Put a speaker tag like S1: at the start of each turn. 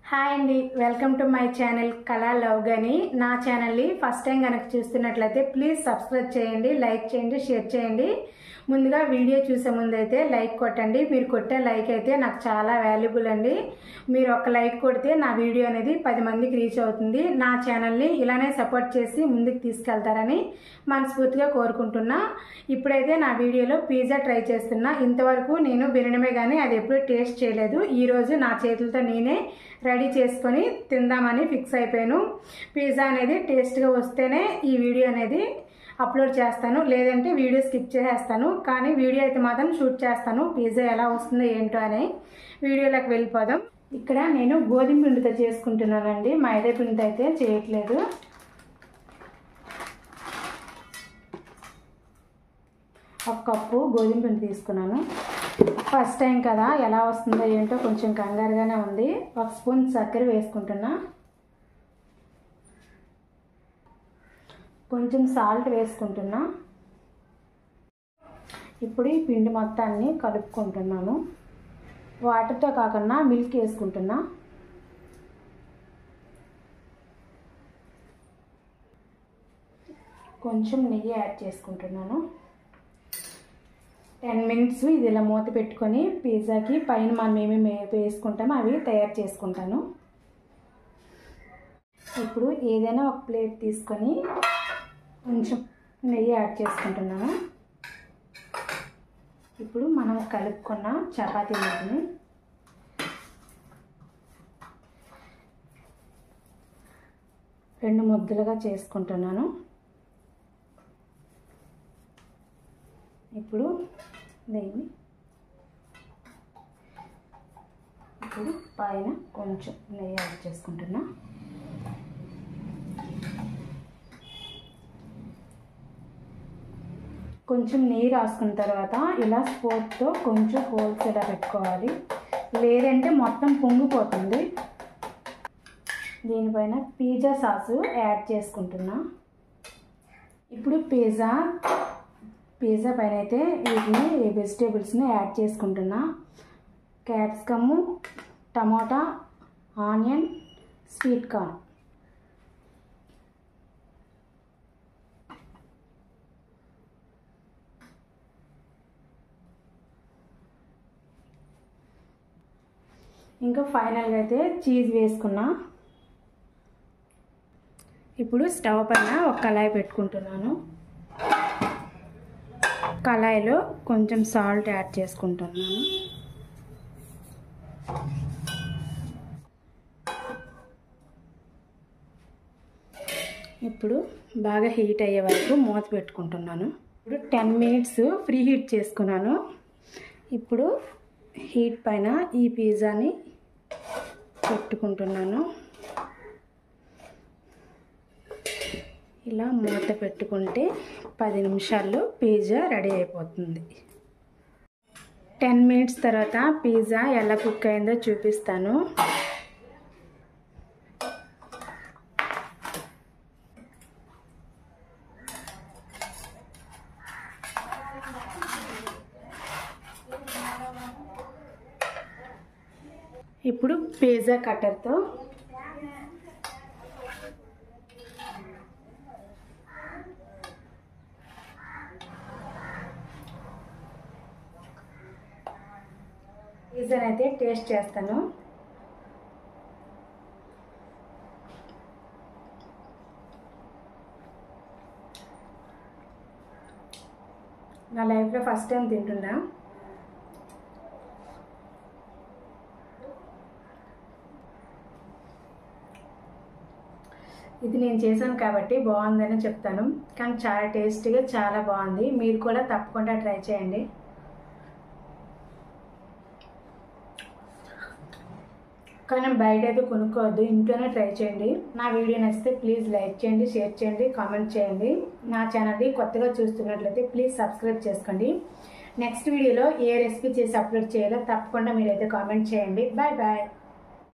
S1: Hi అండి, welcome to my channel కళా లవ్గని. నా ఛానల్ని ఫస్ట్ టైం కనుక చూస్తున్నట్లయితే ప్లీజ్ సబ్స్క్రైబ్ చేయండి, లైక్ చేయండి, షేర్ చేయండి. ముందుగా వీడియో చూసే ముందైతే లైక్ కొట్టండి. మీరు కొట్టే లైక్ అయితే నాకు చాలా వాల్యుబుల్ అండి. మీరు ఒక లైక్ కొడితే నా వీడియో అనేది 10 మందికి రీచ్ అవుతుంది. నా ఛానల్ని ఇలానే సపోర్ట్ చేసి ముందుకు తీసుకెళ్తారని మనస్ఫూర్తిగా కోరుకుంటున్నా. ఇప్పుడైతే నా వీడియోలో పిజ్జా ట్రై చేస్తున్నా. ఇంతవరకు నేను వినడమే కానీ అది ఎప్పుడూ టేస్ట్ చేయలేదు. ఈరోజు నా చేతులతో నేనే రెడీ చేసుకొని తిందామని ఫిక్స్ అయిపోయాను. పిజ్జా అనేది టేస్ట్గా వస్తేనే ఈ వీడియో అనేది అప్లోడ్ చేస్తాను, లేదంటే వీడియో స్కిప్ చేసేస్తాను. కానీ వీడియో అయితే మాత్రం షూట్ చేస్తాను. పిజ్జా ఎలా వస్తుందో ఏంటో అని వీడియోలోకి వెళ్ళిపోదాం. ఇక్కడ నేను గోధుమ పిండితో చేసుకుంటున్నానండి, మైదా పిండితో అయితే చేయట్లేదు. ఒక కప్పు గోధుమ పిండి తీసుకున్నాను. ఫస్ట్ టైం కదా, ఎలా వస్తుందో ఏంటో కొంచెం కంగారుగానే ఉంది. 1 స్పూన్ చక్కెర వేసుకుంటున్నా. కొంచెం సాల్ట్ వేసుకుంటున్నా. ఇప్పుడు ఈ పిండి మొత్తాన్ని కలుపుకుంటున్నాను. వాటర్తో కాకుండా మిల్క్ వేసుకుంటున్నా. కొంచెం నెయ్యి యాడ్ చేసుకుంటున్నాను. 10 మినిట్స్ ఇది ఇలా మూత పెట్టుకొని పిజ్జాకి పైన మనం ఏమేమి వేసుకుంటామో అవి తయారు చేసుకుంటాను. ఇప్పుడు ఏదైనా ఒక ప్లేట్ తీసుకొని కొంచెం నెయ్యి యాడ్ చేసుకుంటున్నాను. ఇప్పుడు మనం కలుపుకున్న చపాతీ ముద్దని రెండు ముద్దలుగా చేసుకుంటున్నాను. ఇప్పుడు నెయ్యి ఇప్పుడు పైన కొంచెం నెయ్యి యాడ్ చేసుకుంటున్నా. కొంచెం నెయ్యి రాసుకున్న తర్వాత ఇలా స్పూన్తో కొంచెం హోల్స్ ఇలా పెట్టుకోవాలి, లేదంటే మొత్తం పొంగిపోతుంది. దీనిపైన పిజ్జా సాసు యాడ్ చేసుకుంటున్నా. ఇప్పుడు పిజ్జా పైన అయితే వీటిని వెజిటేబుల్స్ని యాడ్ చేసుకుంటున్నా. క్యాప్సికము, టమాటా, ఆనియన్, స్వీట్ కార్న్. ఇంకా ఫైనల్గా అయితే చీజ్ వేసుకున్నా. ఇప్పుడు స్టవ్ పైన ఒక కళాయి పెట్టుకుంటున్నాను. కళాయిలో కొంచెం సాల్ట్ యాడ్ చేసుకుంటున్నాను. ఇప్పుడు బాగా హీట్ అయ్యే వరకు మూత పెట్టుకుంటున్నాను. ఇప్పుడు 10 మినిట్స్ ప్రీ హీట్ చేసుకున్నాను. ఇప్పుడు హీట్ పైన ఈ పిజ్జాని పెట్టుకుంటున్నాను. ఇలా మూత పెట్టుకుంటే 10 నిమిషాల్లో పిజ్జా రెడీ అయిపోతుంది. 10 మినిట్స్ తర్వాత పిజ్జా ఎలా కుక్ అయిందో చూపిస్తాను. ఇప్పుడు పిజ్జా కట్టర్తో పిజ్జాని అయితే టేస్ట్ చేస్తాను. నా లైఫ్లో ఫస్ట్ టైం తింటున్నా. ఇది నేను చేశాను కాబట్టి బాగుందని చెప్తాను, కానీ చాలా టేస్టీగా చాలా బాగుంది. మీరు కూడా తప్పకుండా ట్రై చేయండి. కానీ బయట అయితే కొనుక్కోవద్దు, ఇంట్లోనే ట్రై చేయండి. నా వీడియో నచ్చితే ప్లీజ్ లైక్ చేయండి, షేర్ చేయండి, కామెంట్ చేయండి. నా ఛానల్ని కొత్తగా చూస్తున్నట్లయితే ప్లీజ్ సబ్స్క్రైబ్ చేసుకోండి. నెక్స్ట్ వీడియోలో ఏ రెసిపీ చేసి అప్లోడ్ చేయాలో తప్పకుండా మీరైతే కామెంట్ చేయండి. Bye bye.